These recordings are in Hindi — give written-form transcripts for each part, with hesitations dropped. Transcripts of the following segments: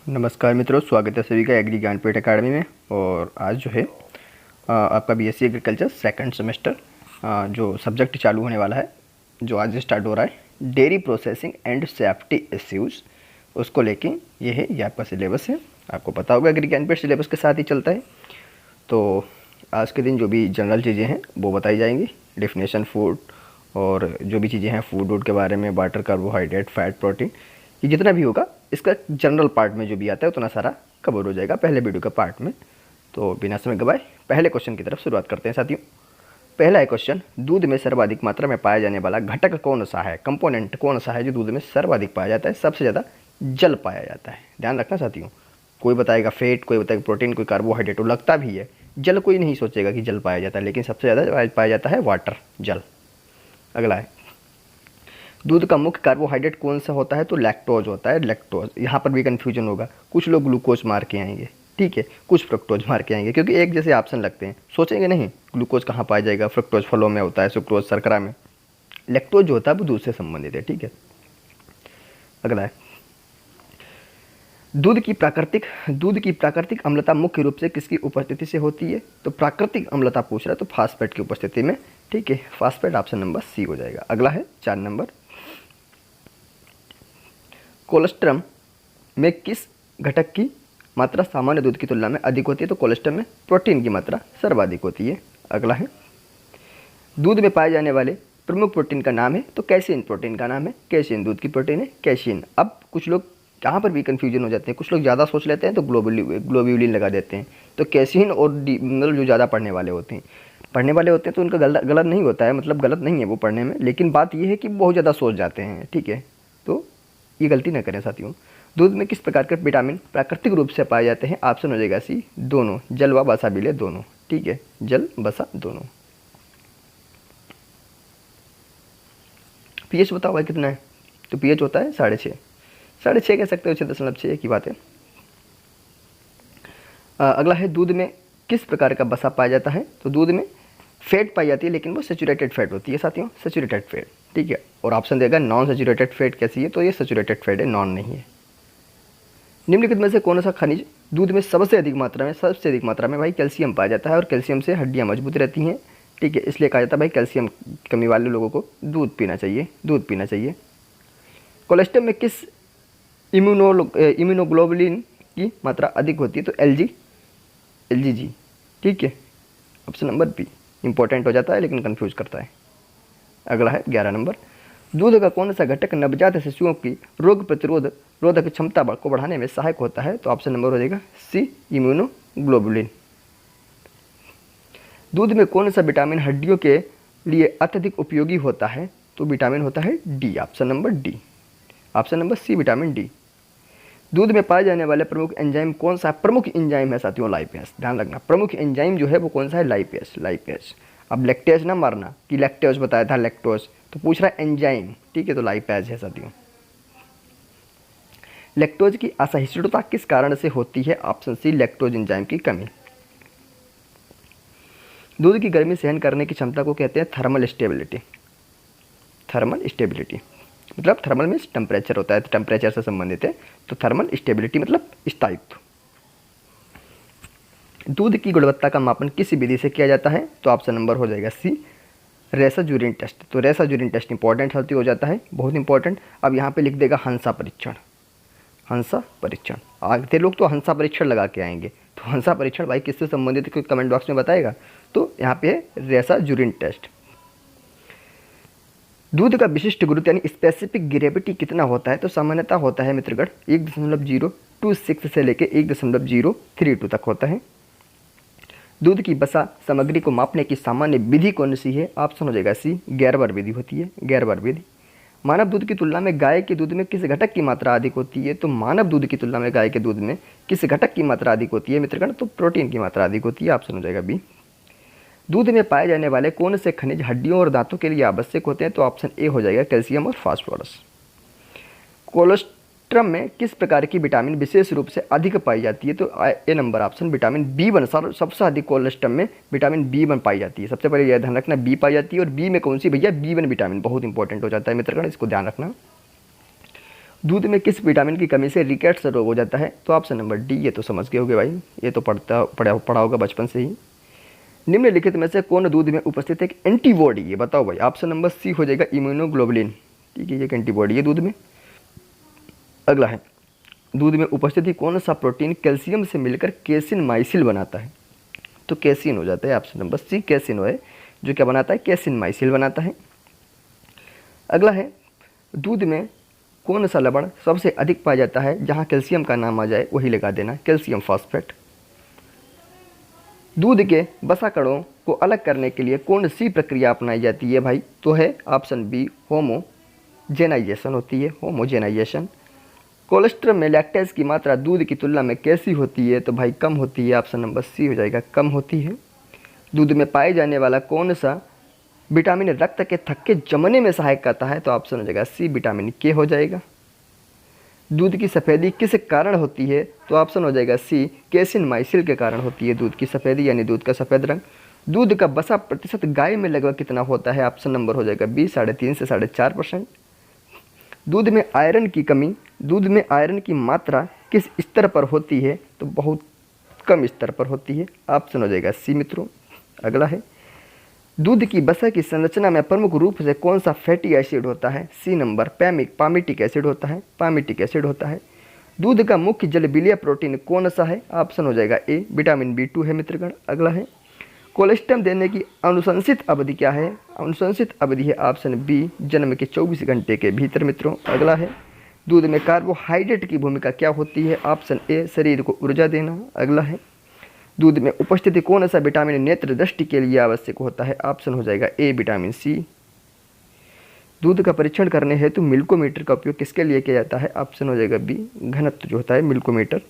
नमस्कार मित्रों, स्वागत है सभी का एग्री ज्ञानपीठ अकेडमी में। और आज जो है आपका बीएससी एग्रीकल्चर सेकंड सेमेस्टर जो सब्जेक्ट चालू होने वाला है, जो आज स्टार्ट हो रहा है, dairy processing and safety issues, उसको लेके ये आपका सिलेबस है। आपको पता होगा एग्री ज्ञानपीठ सिलेबस के साथ ही चलता है। तो आज के दिन जो भी जनरल चीज़ें हैं वो बताई जाएंगी, डेफिनेशन फूड और जो भी चीज़ें हैं फूड के बारे में, वाटर, कार्बोहाइड्रेट, फैट, प्रोटीन, ये जितना भी होगा इसका जनरल पार्ट में जो भी आता है उतना सारा कवर हो जाएगा पहले वीडियो के पार्ट में। तो बिना समय गवाए पहले क्वेश्चन की तरफ शुरुआत करते हैं साथियों। पहला है क्वेश्चन, दूध में सर्वाधिक मात्रा में पाया जाने वाला घटक कौन सा है, कंपोनेंट कौन सा है जो दूध में सर्वाधिक पाया जाता है, सबसे ज़्यादा जल पाया जाता है। ध्यान रखना साथियों, कोई बताएगा फैट, कोई बताएगा प्रोटीन, कोई कार्बोहाइड्रेट, तो लगता भी है जल, कोई नहीं सोचेगा कि जल पाया जाता है, लेकिन सबसे ज़्यादा पाया जाता है वाटर, जल। अगला है, दूध का मुख्य कार्बोहाइड्रेट कौन सा होता है, तो लैक्टोज होता है, लैक्टोज। यहाँ पर भी कन्फ्यूजन होगा, कुछ लोग ग्लूकोज मार के आएंगे, ठीक है, कुछ फ्रक्टोज मार के आएंगे, क्योंकि एक जैसे ऑप्शन लगते हैं, सोचेंगे नहीं ग्लूकोज कहाँ पाया जाएगा, फ्रक्टोज फलों में होता है, सुक्रोज शर्करा में, लैक्टोज जो होता है वो दूध से संबंधित है, ठीक है। अगला है, दूध की प्राकृतिक अम्लता मुख्य रूप से किसकी उपस्थिति से होती है, तो प्राकृतिक अम्लता पूछ रहा है तो फास्फेट की उपस्थिति में, ठीक है, फास्फेट ऑप्शन नंबर सी हो जाएगा। अगला है 4 नंबर, कोलेस्ट्रम में किस घटक की मात्रा सामान्य दूध की तुलना में अधिक होती है, तो कोलेस्ट्रम में प्रोटीन की मात्रा सर्वाधिक होती है। अगला है, दूध में पाए जाने वाले प्रमुख प्रोटीन का नाम है, तो कैसीन प्रोटीन का नाम है, कैसीन दूध की प्रोटीन है, कैसीन। अब कुछ लोग यहाँ पर भी कन्फ्यूजन हो जाते हैं, कुछ लोग ज़्यादा सोच लेते हैं तो ग्लोब्यूलिन लगा देते हैं। तो कैसीन और मतलब जो ज़्यादा पढ़ने वाले होते हैं तो उनका गलत नहीं होता है, मतलब गलत नहीं है वो पढ़ने में, लेकिन बात यह है कि बहुत ज़्यादा सोच जाते हैं, ठीक है, तो ये गलती न करें साथियों। दूध में किस प्रकार के विटामिन प्राकृतिक रूप से पाए जाते हैं, ऑप्शन हो जाएगा सी, दोनों, जल व वसा मिले दोनों, ठीक है, जल वसा दोनों। पीएच बताओ भाई कितना है, तो पीएच होता है 6.5 कह सकते हो, 6.6 एक ही बात है। अगला है, दूध में किस प्रकार का वसा पाया जाता है, तो दूध में फैट पाई जाती है, लेकिन वो सेचुरेटेड फैट होती है साथियों, सेचुरेटेड फैट, ठीक है। और ऑप्शन देगा नॉन सेचुरेटेड फैट कैसी है, तो ये सेचुरेटेड फैट है, नॉन नहीं है। निम्नलिखित में से कौन सा खनिज दूध में सबसे अधिक मात्रा में भाई कैल्शियम पाया जाता है, और कैल्शियम से हड्डियां मजबूत रहती हैं, ठीक है, इसलिए कहा जाता है भाई कैल्शियम कमी वाले लोगों को दूध पीना चाहिए। कोलेस्ट्रॉल में किस इम्यूनोग्लोबुलिन की मात्रा अधिक होती है, तो एलजीजी, ठीक है, ऑप्शन नंबर बी। इंपॉर्टेंट हो जाता है लेकिन कंफ्यूज करता है। अगला है 11 नंबर, दूध का कौन सा घटक नवजात शिशुओं की रोग प्रतिरोधक क्षमता को बढ़ाने में सहायक होता है, तो ऑप्शन नंबर हो जाएगा सी, इम्यूनोग्लोबुलिन। दूध में कौन सा विटामिन हड्डियों के लिए अत्यधिक उपयोगी होता है, तो विटामिन होता है D, option number D, option number C, vitamin D. दूध में पाए जाने वाले प्रमुख एंजाइम कौन सा, प्रमुख एंजाइम है साथियों लाइपेज। ध्यान रखना, प्रमुख एंजाइम जो है वो कौन सा है, लाइपेज। अब लैक्टेज ना मारना कि लैक्टेज बताया था, लैक्टोज, तो पूछ रहा है एंजाइम, ठीक है, तो लाइपेज है साथियों। लैक्टोज की असहिष्णुता किस कारण से होती है, ऑप्शन सी, लैक्टोज एंजाइम की कमी। दूध की गर्मी सहन करने की क्षमता को कहते हैं थर्मल स्टेबिलिटी, मतलब थर्मल में टेम्परेचर होता है, तो टेम्परेचर से संबंधित है, तो थर्मल स्टेबिलिटी मतलब स्थायित्व। दूध की गुणवत्ता का मापन किस विधि से किया जाता है, तो ऑप्शन नंबर हो जाएगा सी, रेसा यूरिन टेस्ट। तो रेसा यूरिन टेस्ट इंपॉर्टेंट साथी हो जाता है, बहुत इंपॉर्टेंट। अब यहाँ पे लिख देगा हंसा परीक्षण, आगे लोग तो हंसा परीक्षण लगा के आएंगे, तो हंसा परीक्षण भाई किससे संबंधित है, कोई कमेंट बॉक्स में बताएगा, तो यहाँ पे है रेसा यूरिन टेस्ट। दूध का विशिष्ट गुरुत्व यानी स्पेसिफिक ग्रेविटी कितना होता है, तो सामान्यतः होता है मित्रगण 1.026 से लेकर 1.032 तक होता है। दूध की वसा सामग्री को मापने की सामान्य विधि कौन सी है, ऑप्शन हो जाएगा सी, गैरबर विधि होती है, गैरबर विधि। मानव दूध की तुलना में गाय के दूध में किस घटक की मात्रा अधिक होती है, तो मानव दूध की तुलना में गाय के दूध में किस घटक की मात्रा अधिक होती है मित्रगण, तो प्रोटीन की मात्रा अधिक होती है, ऑप्शन हो जाएगा बी। दूध में पाए जाने वाले कौन से खनिज हड्डियों और दांतों के लिए आवश्यक होते हैं, तो ऑप्शन ए हो जाएगा कैल्शियम और फास्फोरस। कोलेस्ट्रम में किस प्रकार की विटामिन विशेष रूप से अधिक पाई जाती है, तो ए नंबर ऑप्शन, विटामिन B1। सबसे अधिक कोलेस्ट्रम में विटामिन B1 पाई जाती है, सबसे पहले यह ध्यान रखना, बी पाई जाती है, और बी में कौन सी भैया, B1 विटामिन, बहुत इंपॉर्टेंट हो जाता है मित्रगण, इसको ध्यान रखना। दूध में किस विटामिन की कमी से रिकेट्स रोग हो जाता है? तो ऑप्शन नंबर डी, ये तो समझ गए होगे भाई, ये तो पढ़ा होगा बचपन से ही। निम्नलिखित में से कौन दूध में उपस्थित एक एंटीबॉडी? ये बताओ भाई। ऑप्शन नंबर सी हो जाएगा इम्यूनोग्लोबुलिन। ठीक है, ये एक एंटीबॉडी है दूध में। अगला है, दूध में उपस्थित ही कौन सा प्रोटीन कैल्शियम से मिलकर केसिन माइसिल बनाता है? तो कैसिन हो जाता है, ऑप्शन नंबर सी कैसिन है, जो क्या बनाता है? कैसिन माइसिल बनाता है। अगला है, दूध में कौन सा लवण सबसे अधिक पाया जाता है? जहाँ कैल्शियम का नाम आ जाए वही लगा देना, कैल्शियम फॉस्फेट। दूध के वसा कणों को अलग करने के लिए कौन सी प्रक्रिया अपनाई जाती है भाई? तो है ऑप्शन बी होमोजेनाइजेशन होती है, होमोजेनाइजेशन। कोलेस्ट्रॉल में लैक्टेज की मात्रा दूध की तुलना में कैसी होती है? तो भाई कम होती है, ऑप्शन नंबर सी हो जाएगा, कम होती है। दूध में पाए जाने वाला कौन सा विटामिन रक्त के थक्के जमने में सहायक करता है? तो ऑप्शन हो जाएगा सी विटामिन के हो जाएगा। दूध की सफ़ेदी किस कारण होती है? तो ऑप्शन हो जाएगा सी केसिन माइसिल के कारण होती है दूध की सफ़ेदी, यानी दूध का सफ़ेद रंग। दूध का वसा प्रतिशत गाय में लगभग कितना होता है? ऑप्शन नंबर हो जाएगा बी 3.5 से 4.5%। दूध में आयरन की कमी, दूध में आयरन की मात्रा किस स्तर पर होती है? तो बहुत कम स्तर पर होती है, ऑप्शन हो जाएगा सी मित्रों। अगला है, दूध की वसा की संरचना में प्रमुख रूप से कौन सा फैटी एसिड होता है? सी नंबर पामिटिक एसिड होता है, पामिटिक एसिड होता है। दूध का मुख्य जलविलीय प्रोटीन कौन सा है? ऑप्शन हो जाएगा ए विटामिन B2 है मित्रगण। अगला है, कोलेस्ट्रम देने की अनुशंसित अवधि क्या है? अनुशंसित अवधि है ऑप्शन बी जन्म के 24 घंटे के भीतर मित्रों। अगला है, दूध में कार्बोहाइड्रेट की भूमिका क्या होती है? ऑप्शन ए शरीर को ऊर्जा देना। अगला है, दूध में उपस्थिति कौन सा विटामिन नेत्र दृष्टि के लिए आवश्यक होता है? ऑप्शन हो जाएगा ए विटामिन सी। दूध का परीक्षण करने हेतु मिल्कोमीटर का उपयोग किसके लिए किया जाता है? ऑप्शन हो जाएगा बी घनत्व जो होता है मिल्कोमीटर।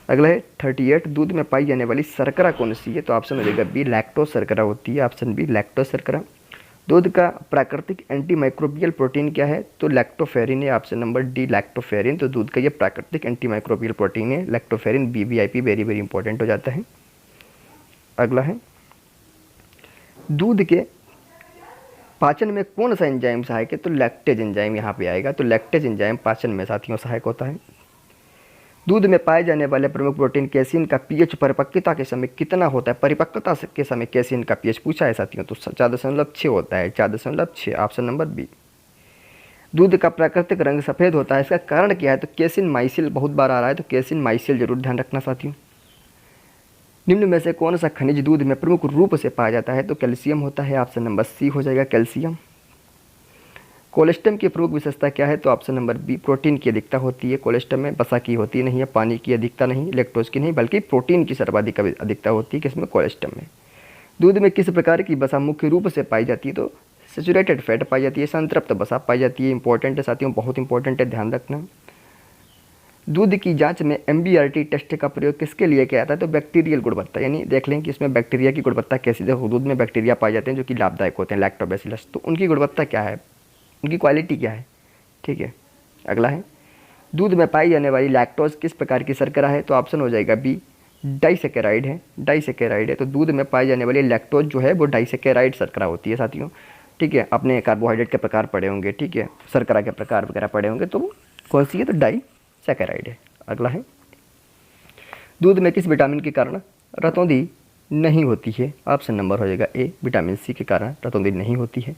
अगला है 38, दूध में पाई जाने वाली शर्करा कौन सी है? तो ऑप्शन हो जाएगा बी लैक्टोज शर्करा होती है, ऑप्शन बी लैक्टोज शर्करा। दूध का प्राकृतिक एंटी माइक्रोबियल प्रोटीन क्या है? तो लैक्टोफेरिन है, ऑप्शन नंबर डी लैक्टोफेरिन। तो दूध का ये प्राकृतिक एंटी माइक्रोबियल प्रोटीन है lactoferrin, BVIP very very important हो जाता है। अगला है, दूध के पाचन में कौन सा एंजाइम सहायक है? तो लैक्टेज एंजाइम यहाँ पे आएगा। तो लैक्टेज एंजाइम पाचन में साथियों सहायक होता है। दूध में पाए जाने वाले प्रमुख प्रोटीन कैसीन का पीएच परिपक्वता के समय कितना होता है? परिपक्वता के समय कैसीन का पीएच पूछा है साथियों, तो 4.6 होता है, 4.6, ऑप्शन नंबर बी। दूध का प्राकृतिक रंग सफ़ेद होता है, इसका कारण क्या है? तो केसिन माइसिल बहुत बार आ रहा है, तो केसिन माइसिल जरूर ध्यान रखना साथियों। निम्न में से कौन सा खनिज दूध में प्रमुख रूप से पाया जाता है? तो कैल्शियम होता है, ऑप्शन नंबर सी हो जाएगा कैल्शियम। कोलेस्ट्रम की प्रमुख विशेषता क्या है? तो ऑप्शन नंबर बी प्रोटीन की अधिकता होती है। कोलेस्ट्रम में वसा की होती नहीं है, पानी की अधिकता नहीं, लैक्टोज की नहीं, बल्कि प्रोटीन की सर्वाधिक अधिकता होती है किसमें? कोलेस्ट्रम में। दूध में किस प्रकार की वसा मुख्य रूप से पाई जाती है? तो सैचुरेटेड फैट पाई जाती है, संतृप्त वसा पाई जाती है। इंपॉर्टेंट है साथियों, बहुत इंपॉर्टेंट है, ध्यान रखना। दूध की जांच में MBRT टेस्ट का प्रयोग किसके लिए किया जाता है? तो बैक्टीरियल गुणवत्ता, यानी देख लें कि इसमें बैक्टीरिया की गुणवत्ता कैसी है। दूध में बैक्टीरिया पाए जाते हैं जो कि लाभदायक होते हैं, लैक्टोबैसिलस, तो उनकी गुणवत्ता क्या है, उनकी क्वालिटी क्या है। ठीक है, अगला है, दूध में पाई जाने वाली लैक्टोज किस प्रकार की शर्करा है? तो ऑप्शन हो जाएगा बी डाइसेकेराइड है, डाइसेकेराइड है। तो दूध में पाई जाने वाली लैक्टोज जो है वो डाइसेकेराइड शर्करा होती है साथियों। ठीक है, अपने कार्बोहाइड्रेट के प्रकार पढ़े होंगे, ठीक है, शर्करा के प्रकार वगैरह पढ़े होंगे, तो कौन सी है? तो डाइसेकेराइड है। अगला है, दूध में किस विटामिन के कारण रतौंधी नहीं होती है? ऑप्शन नंबर हो जाएगा ए विटामिन सी के कारण रतौंधी नहीं होती है।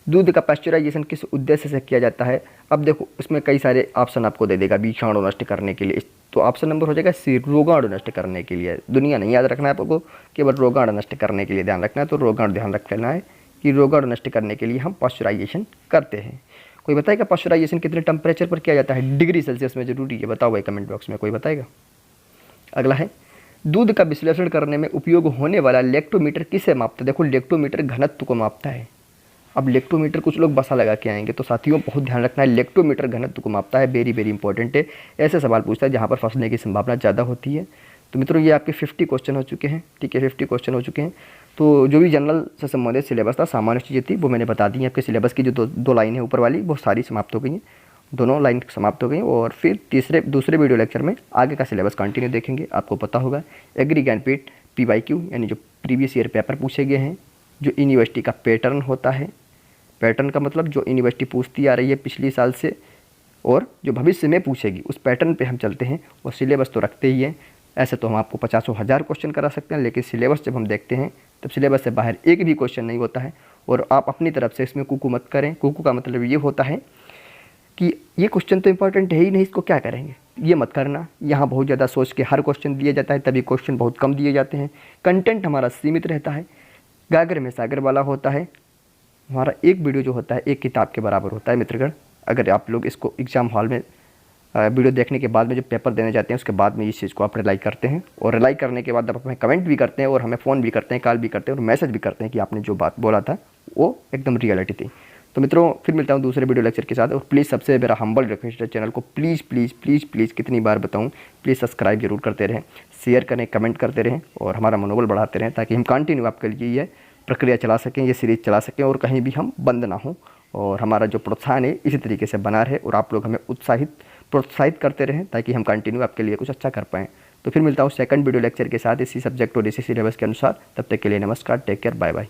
दूध का पाश्चराइजेशन किस उद्देश्य से किया जाता है? अब देखो इसमें कई सारे ऑप्शन आपको दे देगा, विषाणु नष्ट करने के लिए, तो ऑप्शन नंबर हो जाएगा सी रोगाणु नष्ट करने के लिए। दुनिया नहीं याद रखना है आपको, केवल रोगाणु नष्ट करने के लिए ध्यान रखना है। तो रोगाणु ध्यान रख लेना है कि रोगाणु नष्ट करने के लिए हम पाश्चराइजेशन करते हैं। कोई बताएगा पाश्चराइजेशन कितने टेम्परेचर पर किया जाता है? डिग्री सेल्सियस में जरूरी है, बताओ भाई कमेंट बॉक्स में, कोई बताएगा। अगला है, दूध का विश्लेषण करने में उपयोग होने वाला लेक्टोमीटर किसे मापता है? देखो लेक्टोमीटर घनत्व को मापता है। अब लेक्टोमीटर कुछ लोग बसा लगा के आएंगे, तो साथियों बहुत ध्यान रखना है, लेक्टोमीटर घनत्व को मापता है, वेरी वेरी इंपॉर्टेंट है। ऐसे सवाल पूछता है जहाँ पर फंसने की संभावना ज़्यादा होती है। तो मित्रों ये आपके 50 क्वेश्चन हो चुके हैं, ठीक है, 50 क्वेश्चन हो चुके हैं। तो जो भी जनरल से संबंधित सिलेबस था, सामान्य चीज़ें थी, वो मैंने बता दी। आपके सिलेबस की जो दो लाइन है ऊपर वाली, वो सारी समाप्त हो गई हैं, दोनों लाइन समाप्त हो गई। और फिर दूसरे वीडियो लेक्चर में आगे का सिलेबस कंटिन्यू देखेंगे। आपको पता होगा एग्री ज्ञानपीठ PYQ यानी जो प्रीवियस ईयर पेपर पूछे गए हैं, जो यूनिवर्सिटी का पैटर्न होता है, पैटर्न का मतलब जो यूनिवर्सिटी पूछती आ रही है पिछले साल से, और जो भविष्य में पूछेगी उस पैटर्न पे हम चलते हैं। और सिलेबस तो रखते ही हैं, ऐसे तो हम आपको 50,000 क्वेश्चन करा सकते हैं, लेकिन सिलेबस जब हम देखते हैं तब सिलेबस से बाहर एक भी क्वेश्चन नहीं होता है। और आप अपनी तरफ से इसमें कुकू मत करें। कुकू का मतलब ये होता है कि ये क्वेश्चन तो इंपॉर्टेंट है ही नहीं, इसको क्या करेंगे, ये मत करना। यहाँ बहुत ज़्यादा सोच के हर क्वेश्चन दिया जाता है, तभी क्वेश्चन बहुत कम दिए जाते हैं। कंटेंट हमारा सीमित रहता है, गागर में सागर वाला होता है। हमारा एक वीडियो जो होता है एक किताब के बराबर होता है मित्रगण। अगर आप लोग इसको एग्ज़ाम हॉल में वीडियो देखने के बाद में जो पेपर देने जाते हैं उसके बाद में इस चीज़ को आप रिलाई करते हैं, और रिलाई करने के बाद आप हमें कमेंट भी करते हैं और हमें फ़ोन भी करते हैं, कॉल भी करते हैं और मैसेज भी करते हैं कि आपने जो बात बोला था वो एकदम रियलिटी थी। तो मित्रों फिर मिलता हूँ दूसरे वीडियो लेक्चर के साथ। और प्लीज़ सबसे मेरा हम्बल रिक्वेस्ट है, चैनल को प्लीज़ प्लीज़ प्लीज़ प्लीज़ कितनी बार बताऊँ, प्लीज़ सब्सक्राइब जरूर करते रहें, शेयर करें, कमेंट करते रहें और हमारा मनोबल बढ़ाते रहें, ताकि हम कंटिन्यू आपके लिए ये प्रक्रिया चला सकें, ये सीरीज़ चला सकें और कहीं भी हम बंद ना हों। और हमारा जो प्रोत्साहन है इसी तरीके से बना रहे और आप लोग हमें प्रोत्साहित करते रहें, ताकि हम कंटिन्यू आपके लिए कुछ अच्छा कर पाएँ। तो फिर मिलता हूँ सेकंड वीडियो लेक्चर के साथ इसी सब्जेक्ट और इसी सिलेबस के अनुसार। तब तक के लिए नमस्कार, टेक केयर, बाय बाय।